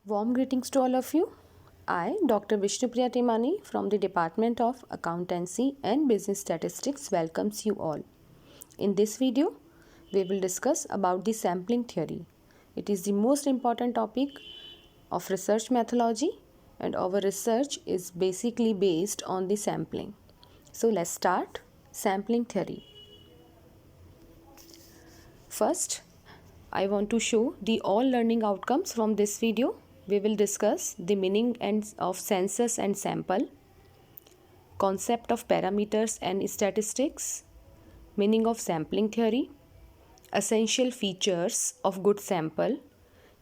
Warm greetings to all of you. I, Dr. Vishnupriya Timani from the Department of Accountancy and Business Statistics welcomes you all. In this video, we will discuss about the sampling theory. It is the most important topic of research methodology and our research is basically based on the sampling. So let's start sampling theory. First, I want to show the all learning outcomes from this video. We will discuss the meaning of census and sample, concept of parameters and statistics, meaning of sampling theory, essential features of good sample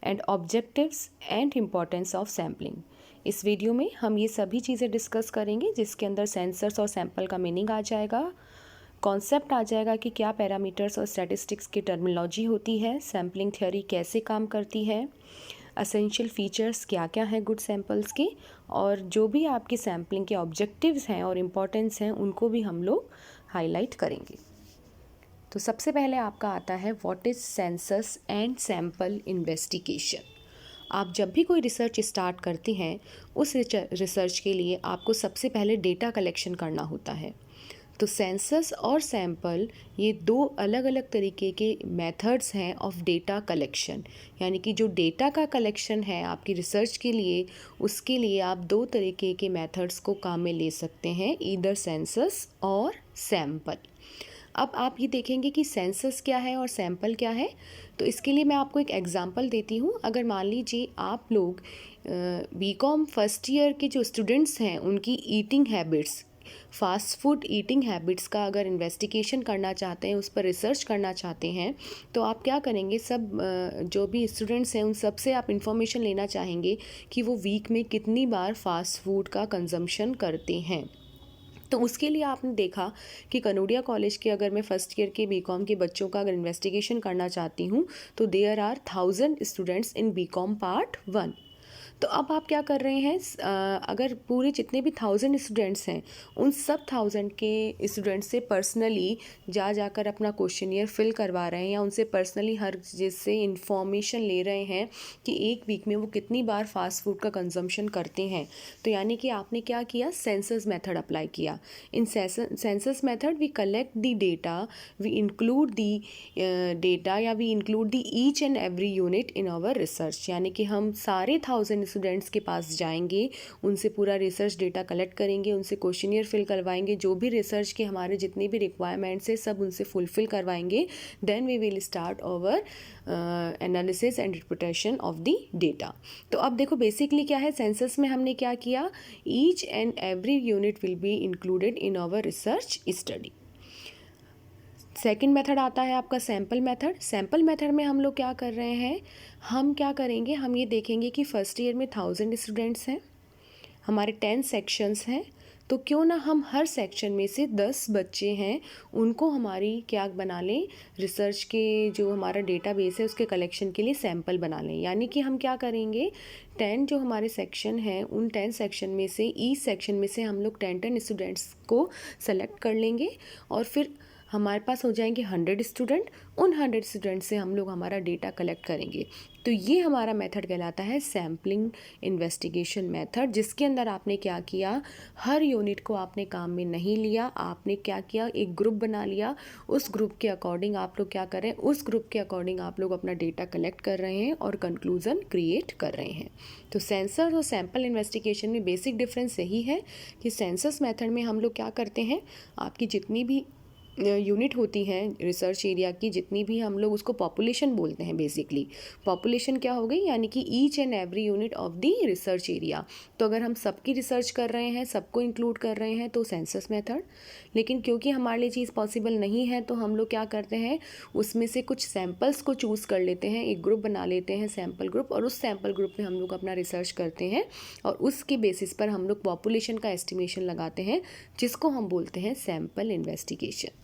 and objectives and importance of sampling. इस video में हम ये सभी चीज़ें discuss करेंगे जिसके अंदर sensors और सैम्पल का मीनिंग आ जाएगा, कॉन्सेप्ट आ जाएगा कि क्या पैरामीटर्स और स्टैटिस्टिक्स की टर्मिनोलॉजी होती है, सैम्पलिंग थ्योरी कैसे काम करती है, असेंशियल फीचर्स क्या क्या हैं गुड सैम्पल्स के, और जो भी आपकी सैम्पलिंग के ऑब्जेक्टिव्स हैं और इम्पॉर्टेंस हैं उनको भी हम लोग हाईलाइट करेंगे। तो सबसे पहले आपका आता है what is census and sample investigation. आप जब भी कोई रिसर्च स्टार्ट करते हैं उस रिसर्च के लिए आपको सबसे पहले डेटा कलेक्शन करना होता है। तो सेंसस और सैम्पल ये दो अलग अलग तरीके के मेथड्स हैं ऑफ डेटा कलेक्शन, यानी कि जो डेटा का कलेक्शन है आपकी रिसर्च के लिए उसके लिए आप दो तरीके के मेथड्स को काम में ले सकते हैं, ईदर सेंसस और सैम्पल। अब आप ये देखेंगे कि सेंसस क्या है और सैम्पल क्या है। तो इसके लिए मैं आपको एक एग्जांपल देती हूँ। अगर मान लीजिए आप लोग बीकॉम फर्स्ट ईयर के जो स्टूडेंट्स हैं उनकी eating habits, fast food eating habits का अगर इन्वेस्टिगेशन करना चाहते हैं, उस पर रिसर्च करना चाहते हैं, तो आप क्या करेंगे, सब जो भी स्टूडेंट्स हैं उन सब से आप इन्फॉर्मेशन लेना चाहेंगे कि वो वीक में कितनी बार फास्ट फूड का कंजम्पशन करते हैं। तो उसके लिए आपने देखा कि कनोडिया कॉलेज के अगर मैं फ़र्स्ट ईयर के बीकॉम के बच्चों का अगर इन्वेस्टिगेशन करना चाहती हूँ तो there are 1000 students in BCom part 1। तो अब आप क्या कर रहे हैं, अगर पूरे जितने भी 1000 स्टूडेंट्स हैं उन सब 1000 के स्टूडेंट्स से पर्सनली जाकर अपना क्वेश्चनियर फिल करवा रहे हैं या उनसे पर्सनली हर चीज़ से इंफॉर्मेशन ले रहे हैं कि एक वीक में वो कितनी बार फास्ट फूड का कंजम्पशन करते हैं। तो यानी कि आपने क्या किया, सेंसस मेथड अप्लाई किया। In census method we collect the data, we include the data या we include the each and every unit in our research, यानी कि हम सारे 1000 स्टूडेंट्स के पास जाएंगे, उनसे पूरा रिसर्च डेटा कलेक्ट करेंगे, उनसे क्वेश्चनियर फिल करवाएंगे, जो भी रिसर्च के हमारे जितने भी रिक्वायरमेंट्स है सब उनसे फुलफिल करवाएंगे। Then we will start our analysis and interpretation of the data. तो अब देखो बेसिकली क्या है, सेंसस में हमने क्या किया, each and every unit will be included in our research study. Second method आता है आपका सैम्पल मेथड। सैम्पल मेथड में हम लोग क्या कर रहे हैं, हम क्या करेंगे, हम ये देखेंगे कि फर्स्ट ईयर में 1000 स्टूडेंट्स हैं, हमारे 10 सेक्शंस हैं, तो क्यों ना हम हर सेक्शन में से 10 बच्चे हैं उनको हमारी क्या बना लें, रिसर्च के जो हमारा डेटाबेस है उसके कलेक्शन के लिए सैम्पल बना लें। यानी कि हम क्या करेंगे, 10 जो हमारे सेक्शन हैं उन 10 सेक्शन में से ईच सेक्शन में से हम लोग 10 स्टूडेंट्स को सेलेक्ट कर लेंगे और फिर हमारे पास हो जाएंगे 100 स्टूडेंट। उन 100 स्टूडेंट से हम लोग हमारा डेटा कलेक्ट करेंगे। तो ये हमारा मेथड कहलाता है सैम्पलिंग इन्वेस्टिगेशन मेथड, जिसके अंदर आपने क्या किया, हर यूनिट को आपने काम में नहीं लिया, आपने क्या किया, एक ग्रुप बना लिया, उस ग्रुप के अकॉर्डिंग आप लोग क्या कर रहे हैं, उस ग्रुप के अकॉर्डिंग आप लोग अपना डेटा कलेक्ट कर रहे हैं और कंक्लूजन क्रिएट कर रहे हैं। तो सेंसस और सैम्पल इन्वेस्टिगेशन में बेसिक डिफरेंस यही है कि सेंसस मेथड में हम लोग क्या करते हैं, आपकी जितनी भी यूनिट होती हैं रिसर्च एरिया की, जितनी भी हम लोग उसको पॉपुलेशन बोलते हैं। बेसिकली पॉपुलेशन क्या हो गई, यानी कि each and every unit of the research area. तो अगर हम सबकी रिसर्च कर रहे हैं, सबको इंक्लूड कर रहे हैं तो सेंसस मेथड। लेकिन क्योंकि हमारे लिए चीज़ पॉसिबल नहीं है तो हम लोग क्या करते हैं, उसमें से कुछ सैम्पल्स को चूज़ कर लेते हैं, एक ग्रुप बना लेते हैं सैम्पल ग्रुप, और उस सैम्पल ग्रुप में हम लोग अपना रिसर्च करते हैं और उसके बेसिस पर हम लोग पॉपुलेशन का एस्टिमेशन लगाते हैं, जिसको हम बोलते हैं सैम्पल इन्वेस्टिगेशन।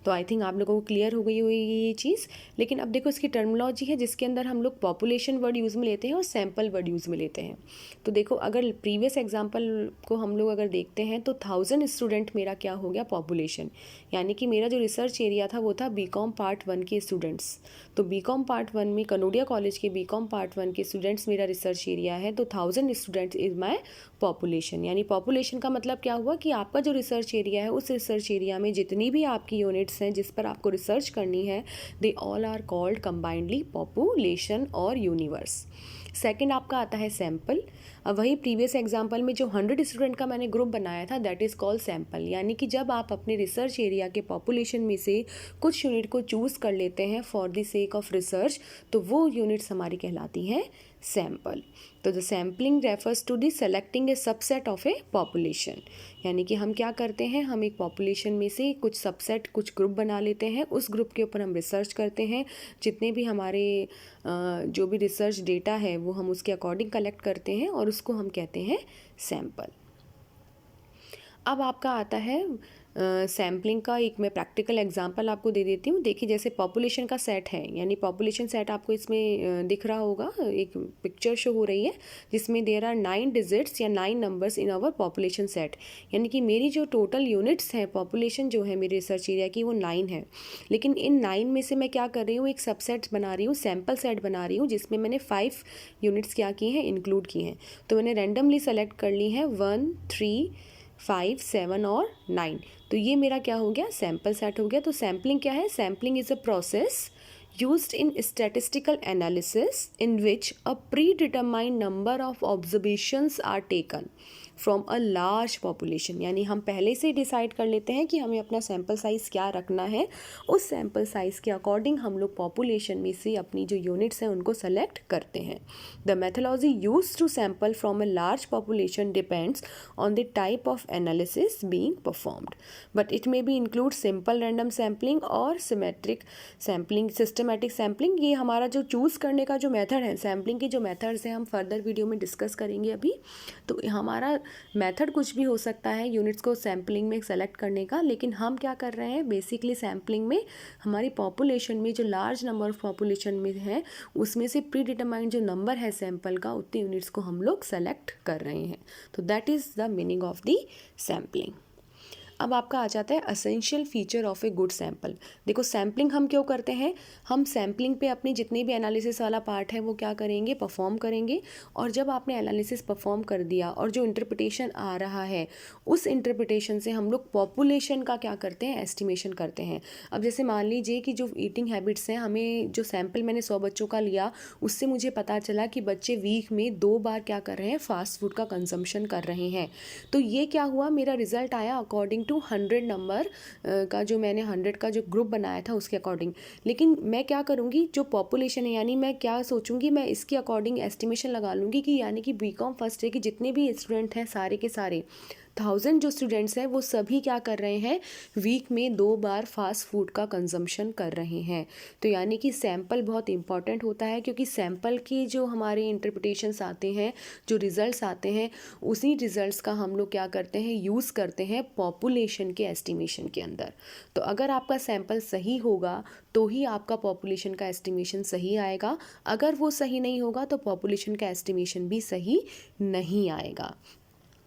तो आई थिंक आप लोगों को क्लियर हो गई होगी ये चीज़। लेकिन अब देखो इसकी टर्मिनोलॉजी है जिसके अंदर हम लोग पॉपुलेशन वर्ड यूज़ में लेते हैं और सैम्पल वर्ड यूज़ में लेते हैं। तो देखो अगर प्रीवियस एग्जाम्पल को हम लोग अगर देखते हैं तो 1000 स्टूडेंट मेरा क्या हो गया पॉपुलेशन, यानी कि मेरा जो रिसर्च एरिया था वो था बीकॉम पार्ट 1 के स्टूडेंट्स। तो बीकॉम पार्ट 1 में कनोडिया कॉलेज के बीकॉम पार्ट 1 के स्टूडेंट्स मेरा रिसर्च एरिया है। तो 1000 स्टूडेंट्स इज़ माई पॉपुलेशन। यानी पॉपुलेशन का मतलब क्या हुआ कि आपका जो रिसर्च एरिया है उस रिसर्च एरिया में जितनी भी आपकी यूनिट्स हैं जिस पर आपको रिसर्च करनी है, they all are called combinedly population और यूनिवर्स। सेकंड आपका आता है सैम्पल। अब वही प्रीवियस एग्जांपल में जो 100 स्टूडेंट का मैंने ग्रुप बनाया था दैट इज़ कॉल्ड सैम्पल। यानी कि जब आप अपने रिसर्च एरिया के पॉपुलेशन में से कुछ यूनिट को चूज़ कर लेते हैं for the sake of research, तो वो यूनिट्स हमारी कहलाती हैं सैम्पल। तो the sampling refers to the selecting a subset of a population. यानी कि हम क्या करते हैं, हम एक पॉपुलेशन में से कुछ सबसेट कुछ ग्रुप बना लेते हैं, उस ग्रुप के ऊपर हम रिसर्च करते हैं, जितने भी हमारे जो भी रिसर्च डेटा है वो हम उसके अकॉर्डिंग कलेक्ट करते हैं और उसको हम कहते हैं सैम्पल। अब आपका आता है सैम्पलिंग का एक मैं प्रैक्टिकल एग्जांपल आपको दे देती हूँ। देखिए जैसे पॉपुलेशन का सेट है, यानी पॉपुलेशन सेट आपको इसमें दिख रहा होगा, एक पिक्चर शो हो रही है जिसमें देयर आर 9 डिजिट्स या 9 numbers in our population set. यानी कि मेरी जो टोटल यूनिट्स हैं, पॉपुलेशन जो है मेरे रिसर्च एरिया की वो 9 है। लेकिन इन 9 में से मैं क्या कर रही हूँ, एक सबसेट बना रही हूँ, सैम्पल सेट बना रही हूँ जिसमें मैंने 5 यूनिट्स क्या की हैं, इंक्लूड की हैं। तो मैंने रैंडमली सेलेक्ट कर ली है 1, 3, 5, 7 और 9। तो ये मेरा क्या हो गया, सैम्पल सेट हो गया। तो सैम्पलिंग क्या है, sampling is a process used in statistical analysis in which a predetermined number of observations are taken from a large population। यानी हम पहले से डिसाइड कर लेते हैं कि हमें अपना सैम्पल साइज़ क्या रखना है, उस सैम्पल साइज़ के अकॉर्डिंग हम लोग पॉपुलेशन में से अपनी जो यूनिट्स हैं उनको सेलेक्ट करते हैं। The methodology use to sample from a large population depends on the type of analysis being performed, but it may be include simple random sampling और सिमेट्रिक सैम्पलिंग, सिस्टमैटिक सैम्पलिंग। ये हमारा जो choose करने का जो method है, sampling के जो मेथड्स हैं हम फर्दर वीडियो में डिस्कस करेंगे अभी। तो हमारा मेथड कुछ भी हो सकता है यूनिट्स को सैम्पलिंग में सेलेक्ट करने का, लेकिन हम क्या कर रहे हैं बेसिकली सैम्पलिंग में हमारी पॉपुलेशन में जो लार्ज नंबर ऑफ पॉपुलेशन में है उसमें से प्री डिटरमाइंड जो नंबर है सैम्पल का उतनी यूनिट्स को हम लोग सेलेक्ट कर रहे हैं। तो that is the meaning of the sampling. अब आपका आ जाता है essential feature of a good sample. देखो सैम्पलिंग हम क्यों करते हैं, हम सैम्पलिंग पे अपनी जितनी भी एनालिसिस वाला पार्ट है वो क्या करेंगे, परफॉर्म करेंगे। और जब आपने एनालिसिस परफॉर्म कर दिया और जो इंटरप्रिटेशन आ रहा है उस इंटरप्रिटेशन से हम लोग पॉपुलेशन का क्या करते हैं, एस्टिमेशन करते हैं। अब जैसे मान लीजिए कि जो ईटिंग हैबिट्स हैं, हमें जो सैम्पल मैंने 100 बच्चों का लिया उससे मुझे पता चला कि बच्चे वीक में 2 बार क्या कर रहे हैं, फास्ट फूड का कंजम्पशन कर रहे हैं। तो ये क्या हुआ, मेरा रिजल्ट आया अकॉर्डिंग टू 100 नंबर का जो मैंने 100 का जो ग्रुप बनाया था उसके अकॉर्डिंग। लेकिन मैं क्या करूँगी, जो पॉपुलेशन है यानी मैं क्या सोचूंगी, मैं इसके अकॉर्डिंग एस्टिमेशन लगा लूँगी कि यानी कि बीकॉम फर्स्ट ईयर के जितने भी स्टूडेंट हैं सारे के सारे 1000 जो स्टूडेंट्स हैं वो सभी क्या कर रहे हैं, वीक में 2 बार फास्ट फूड का कंजम्पशन कर रहे हैं। तो यानी कि सैम्पल बहुत इंपॉर्टेंट होता है, क्योंकि सैम्पल की जो हमारे इंटरप्रिटेशंस आते हैं, जो रिजल्ट्स आते हैं, उसी रिजल्ट्स का हम लोग क्या करते हैं, यूज़ करते हैं पॉपुलेशन के एस्टिमेशन के अंदर। तो अगर आपका सैम्पल सही होगा तो ही आपका पॉपुलेशन का एस्टिमेशन सही आएगा, अगर वो सही नहीं होगा तो पॉपुलेशन का एस्टिमेशन भी सही नहीं आएगा।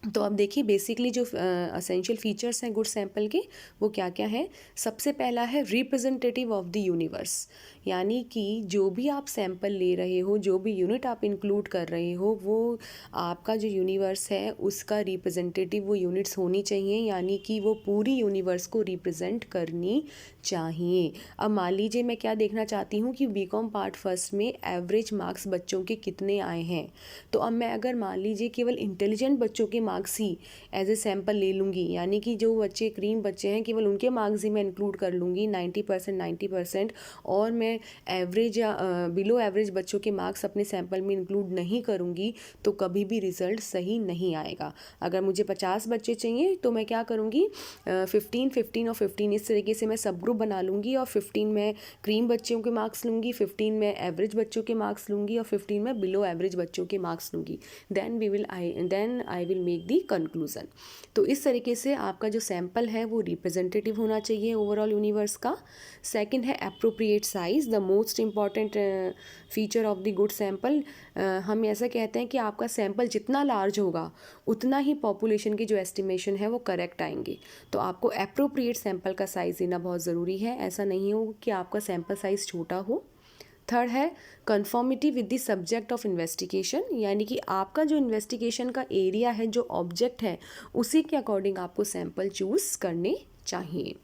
तो अब देखिए बेसिकली जो असेंशियल फीचर्स हैं गुड सैम्पल के वो क्या क्या है। सबसे पहला है रिप्रेजेंटेटिव ऑफ द यूनिवर्स, यानी कि जो भी आप सैंपल ले रहे हो, जो भी यूनिट आप इंक्लूड कर रहे हो, वो आपका जो यूनिवर्स है उसका रिप्रेजेंटेटिव वो यूनिट्स होनी चाहिए, यानी कि वो पूरी यूनिवर्स को रिप्रेजेंट करनी चाहिए। अब मान लीजिए मैं क्या देखना चाहती हूँ कि बीकॉम पार्ट फर्स्ट में एवरेज मार्क्स बच्चों के कितने आए हैं। तो अब मैं अगर मान लीजिए केवल इंटेलिजेंट बच्चों के मार्क्स ही एज ए सैम्पल ले लूँगी, यानी कि जो बच्चे क्रीम बच्चे हैं केवल उनके मार्क्स ही मैं इंक्लूड कर लूँगी 90%, और मैं एवरेज या बिलो एवरेज बच्चों के मार्क्स अपने सैम्पल में इंक्लूड नहीं करूँगी, तो कभी भी रिज़ल्ट सही नहीं आएगा। अगर मुझे 50 बच्चे चाहिए तो मैं क्या करूँगी, 15 और 15 इस तरीके से मैं सब ग्रुप बना लूँगी, और 15 में क्रीम बच्चों के मार्क्स लूँगी, 15 में एवरेज बच्चों के मार्क्स लूँगी, और 15 में बिलो एवरेज बच्चों के मार्क्स लूँगी। Then I will make the conclusion. तो इस तरीके से आपका जो सैम्पल है वो रिप्रेजेंटेटिव होना चाहिए ओवरऑल यूनिवर्स का। सेकंड है appropriate size, the most important feature of the good sample. हम ऐसा कहते हैं कि आपका सैम्पल जितना लार्ज होगा उतना ही पॉपुलेशन की जो एस्टिमेशन है वो करेक्ट आएंगे। तो आपको एप्रोप्रिएट सैम्पल का साइज़ देना बहुत ज़रूरी है, ऐसा नहीं हो कि आपका सैम्पल साइज़ छोटा हो। थर्ड है conformity with the subject of investigation, यानी कि आपका जो इन्वेस्टिगेशन का एरिया है, जो ऑब्जेक्ट है, उसी के अकॉर्डिंग आपको सैंपल चूज़ करने चाहिए।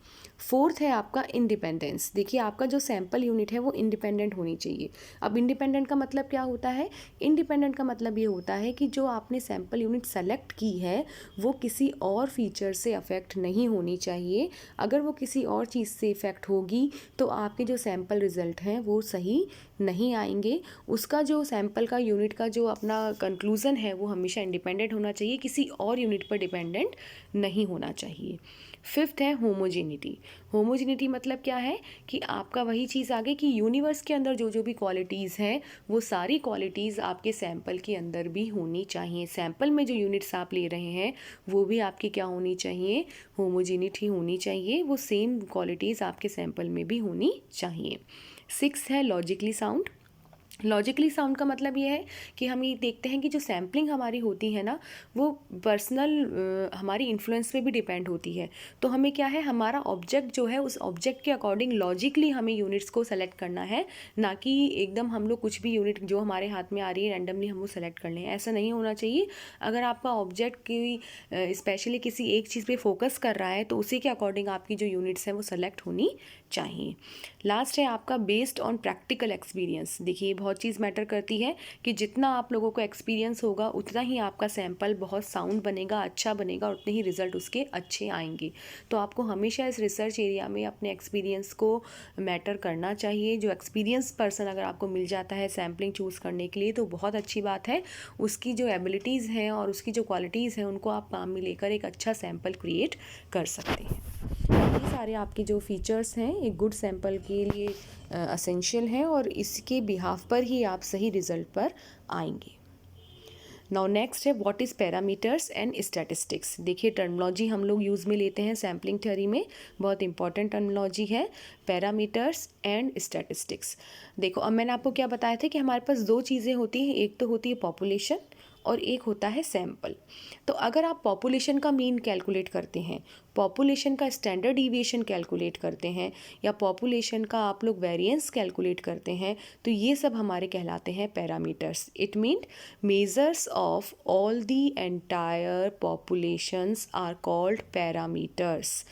फोर्थ है आपका इंडिपेंडेंस। देखिए आपका जो सैंपल यूनिट है वो इंडिपेंडेंट होनी चाहिए। अब इंडिपेंडेंट का मतलब क्या होता है? इंडिपेंडेंट का मतलब ये होता है कि जो आपने सैंपल यूनिट सेलेक्ट की है वो किसी और फीचर से अफेक्ट नहीं होनी चाहिए। अगर वो किसी और चीज़ से इफेक्ट होगी तो आपके जो सैंपल रिजल्ट हैं वो सही नहीं आएंगे। उसका जो सैंपल का यूनिट का जो अपना कंक्लूज़न है वो हमेशा इंडिपेंडेंट होना चाहिए, किसी और यूनिट पर डिपेंडेंट नहीं होना चाहिए। फिफ्थ है होमोजेनिटी। होमोजेनिटी मतलब क्या है कि आपका वही चीज़ आ गई कि यूनिवर्स के अंदर जो जो भी क्वालिटीज़ हैं वो सारी क्वालिटीज़ आपके सैंपल के अंदर भी होनी चाहिए। सैंपल में जो यूनिट्स आप ले रहे हैं वो भी आपकी क्या होनी चाहिए? होमोजेनिटी होनी चाहिए, वो सेम क्वालिटीज़ आपके सैंपल में भी होनी चाहिए। सिक्स है लॉजिकली साउंड। लॉजिकली साउंड का मतलब ये है कि हम ये देखते हैं कि जो सैम्पलिंग हमारी होती है ना वो पर्सनल हमारी इन्फ्लुएंस पे भी डिपेंड होती है। तो हमें क्या है, हमारा ऑब्जेक्ट जो है उस ऑब्जेक्ट के अकॉर्डिंग लॉजिकली हमें यूनिट्स को सेलेक्ट करना है, ना कि एकदम हम लोग कुछ भी यूनिट जो हमारे हाथ में आ रही है रैंडमली हम वो सेलेक्ट कर लें। ऐसा नहीं होना चाहिए। अगर आपका ऑब्जेक्ट की स्पेशली किसी एक चीज़ पे फोकस कर रहा है तो उसी के अकॉर्डिंग आपकी जो यूनिट्स हैं वो सेलेक्ट होनी चाहिए। लास्ट है आपका बेस्ड ऑन प्रैक्टिकल एक्सपीरियंस। देखिए बहुत चीज़ मैटर करती है कि जितना आप लोगों को एक्सपीरियंस होगा उतना ही आपका सैंपल बहुत साउंड बनेगा, अच्छा बनेगा, और उतने ही रिजल्ट उसके अच्छे आएंगे। तो आपको हमेशा इस रिसर्च एरिया में अपने एक्सपीरियंस को मैटर करना चाहिए। जो एक्सपीरियंस पर्सन अगर आपको मिल जाता है सैम्पलिंग चूज़ करने के लिए तो बहुत अच्छी बात है। उसकी जो एबिलिटीज़ हैं और उसकी जो क्वालिटीज़ हैं उनको आप काम में लेकर एक अच्छा सैंपल क्रिएट कर सकते हैं। ये सारे आपके जो फीचर्स हैं एक गुड सैंपल के लिए असेंशियल हैं और इसके बिहाफ पर ही आप सही रिजल्ट पर आएंगे। नाउ नेक्स्ट है what is parameters and statistics. देखिए टर्मिनोलॉजी हम लोग यूज़ में लेते हैं सैम्पलिंग थ्योरी में, बहुत इंपॉर्टेंट टर्मिनोलॉजी है पैरामीटर्स एंड स्टैटिस्टिक्स। देखो अब मैंने आपको क्या बताया था कि हमारे पास दो चीज़ें होती हैं, एक तो होती है पॉपुलेशन और एक होता है सैंपल। तो अगर आप पॉपुलेशन का मीन कैलकुलेट करते हैं, पॉपुलेशन का स्टैंडर्ड डिविएशन कैलकुलेट करते हैं या पॉपुलेशन का आप लोग वेरिएंस कैलकुलेट करते हैं तो ये सब हमारे कहलाते हैं parameters. It mean measures of all the entire populations are called parameters.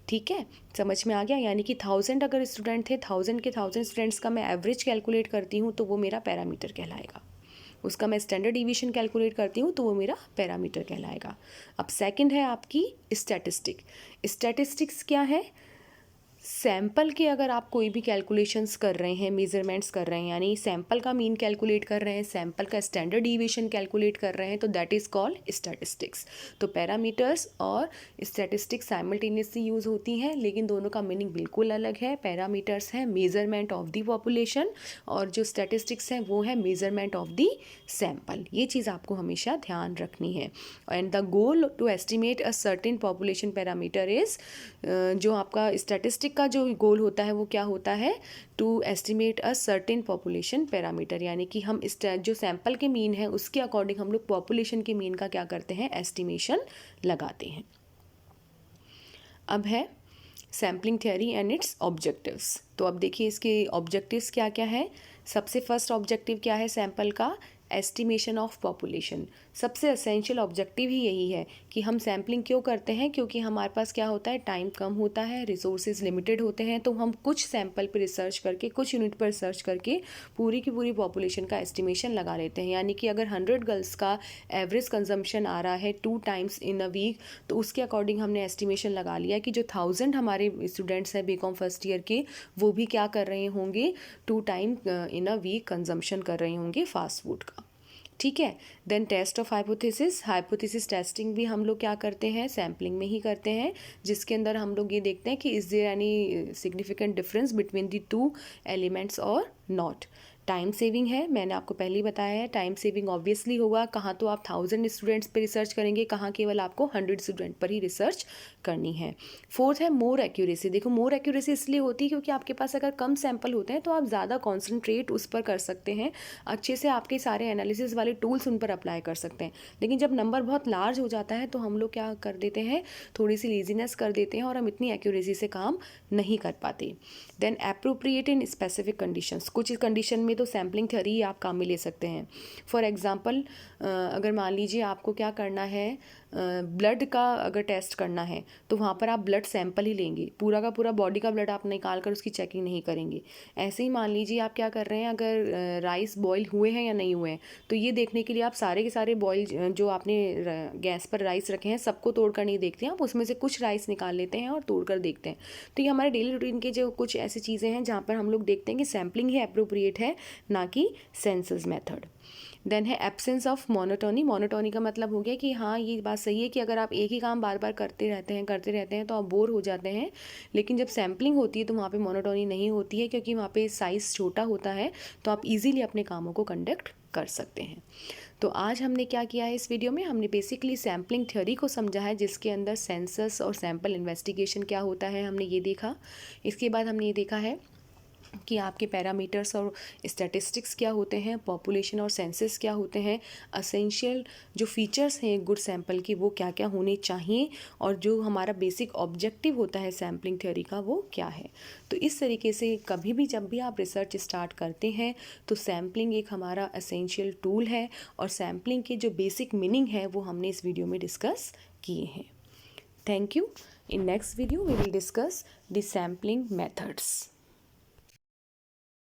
ठीक है, समझ में आ गया? यानी कि 1000 अगर स्टूडेंट थे, 1000 के 1000 स्टूडेंट्स का मैं एवरेज कैलकुलेट करती हूँ तो वो मेरा पैरामीटर कहलाएगा। उसका मैं स्टैंडर्ड डिवीजन कैलकुलेट करती हूँ तो वो मेरा पैरामीटर कहलाएगा। अब सेकंड है आपकी स्टैटिस्टिक। स्टैटिस्टिक्स क्या है? सैंपल के अगर आप कोई भी कैलकुलेशंस कर रहे हैं, मेजरमेंट्स कर रहे हैं, यानी सैंपल का मीन कैलकुलेट कर रहे हैं, सैंपल का स्टैंडर्ड डिविएशन कैलकुलेट कर रहे हैं तो दैट इज़ कॉल्ड स्टैटिस्टिक्स। तो पैरामीटर्स और स्टैटिस्टिक्स साइमल्टेनियसली यूज़ होती हैं लेकिन दोनों का मीनिंग बिल्कुल अलग है। पैरामीटर्स है मेजरमेंट ऑफ द पॉपुलेशन और जो स्टैटिस्टिक्स हैं वो है मेजरमेंट ऑफ द सैंपल। ये चीज़ आपको हमेशा ध्यान रखनी है। And the goal to estimate a certain population parameter is, जो आपका स्टैटिस्टिक का जो गोल होता है वो क्या होता है? To estimate a certain population parameter, यानी कि हम इस जो सैंपल के मीन है उसके अकॉर्डिंग हम लोग पॉपुलेशन के मीन का क्या करते हैं? एस्टिमेशन लगाते हैं। अब है sampling theory and it's objectives. तो अब देखिए इसके ऑब्जेक्टिव्स क्या क्या है। सबसे फर्स्ट ऑब्जेक्टिव क्या है सैंपल का? Estimation of population. सबसे असेंशियल ऑब्जेक्टिव ही यही है कि हम सैम्पलिंग क्यों करते हैं, क्योंकि हमारे पास क्या होता है, टाइम कम होता है, रिसोर्सेज लिमिटेड होते हैं, तो हम कुछ सैंपल पर रिसर्च करके, कुछ यूनिट पर रिसर्च करके पूरी की पूरी पॉपुलेशन का एस्टिमेशन लगा लेते हैं। यानी कि अगर 100 गर्ल्स का एवरेज कंजम्पशन आ रहा है 2 टाइम्स इन अ वीक तो उसके अकॉर्डिंग हमने एस्टिमेशन लगा लिया कि जो 1000 हमारे स्टूडेंट्स हैं बीकॉम फर्स्ट ईयर के वो भी क्या कर रहे होंगे, 2 time in a week consumption कर रहे होंगे फास्ट फूड का। ठीक है। Then test of hypothesis. Hypothesis testing भी हम लोग क्या करते हैं? सैम्पलिंग में ही करते हैं, जिसके अंदर हम लोग ये देखते हैं कि is there any significant difference between the two elements और नॉट। टाइम सेविंग है, मैंने आपको पहले ही बताया है। टाइम सेविंग ऑब्वियसली होगा, कहाँ तो आप 1000 स्टूडेंट्स पे रिसर्च करेंगे, कहाँ केवल आपको 100 स्टूडेंट पर ही रिसर्च करनी है। फोर्थ है मोर एक्यूरेसी। देखो मोर एक्यूरेसी इसलिए होती है क्योंकि आपके पास अगर कम सैंपल होते हैं तो आप ज़्यादा कॉन्सेंट्रेट उस पर कर सकते हैं, अच्छे से आपके सारे एनालिसिस वाले टूल्स उन पर अप्लाई कर सकते हैं। लेकिन जब नंबर बहुत लार्ज हो जाता है तो हम लोग क्या कर देते हैं, थोड़ी सी लेजीनेस कर देते हैं और हम इतनी एक्यूरेसी से काम नहीं कर पाते। Then appropriate in specific conditions. कुछ कंडीशन में तो सैम्पलिंग थ्योरी आप काम में ले सकते हैं। फॉर एग्जांपल अगर मान लीजिए आपको क्या करना है, ब्लड का अगर टेस्ट करना है तो वहाँ पर आप ब्लड सैंपल ही लेंगे, पूरा का पूरा बॉडी का ब्लड आप निकाल कर उसकी चेकिंग नहीं करेंगे। ऐसे ही मान लीजिए आप क्या कर रहे हैं, अगर राइस बॉईल हुए हैं या नहीं हुए हैं तो ये देखने के लिए आप सारे के सारे बॉईल जो आपने गैस पर राइस रखे हैं सबको तोड़ कर नहीं देखते हैं, आप उसमें से कुछ राइस निकाल लेते हैं और तोड़ कर देखते हैं। तो ये हमारे डेली रूटीन के जो कुछ ऐसी चीज़ें हैं जहाँ पर हम लोग देखते हैं कि सैम्पलिंग ही अप्रोप्रिएट है, ना कि सेंसस मेथड। देन है एब्सेंस ऑफ मोनोटोनी। मोनोटोनी का मतलब हो गया कि हाँ ये बात सही है कि अगर आप एक ही काम बार बार करते रहते हैं तो आप बोर हो जाते हैं, लेकिन जब सैम्पलिंग होती है तो वहाँ पे मोनोटोनी नहीं होती है क्योंकि वहाँ पे साइज़ छोटा होता है, तो आप इजीली अपने कामों को कंडक्ट कर सकते हैं। तो आज हमने क्या किया है, इस वीडियो में हमने बेसिकली सैम्पलिंग थ्योरी को समझा है, जिसके अंदर सेंसस और सैम्पल इन्वेस्टिगेशन क्या होता है हमने ये देखा। इसके बाद हमने ये देखा है कि आपके पैरामीटर्स और स्टैटिस्टिक्स क्या होते हैं, पॉपुलेशन और सेंसस क्या होते हैं, असेंशियल जो फीचर्स हैं गुड सैंपल की वो क्या क्या होने चाहिए, और जो हमारा बेसिक ऑब्जेक्टिव होता है सैम्पलिंग थ्योरी का वो क्या है। तो इस तरीके से कभी भी जब भी आप रिसर्च स्टार्ट करते हैं तो सैम्पलिंग एक हमारा असेंशियल टूल है, और सैम्पलिंग के जो बेसिक मीनिंग है वो हमने इस वीडियो में डिस्कस किए हैं। Thank you. In next video we will discuss the sampling methods.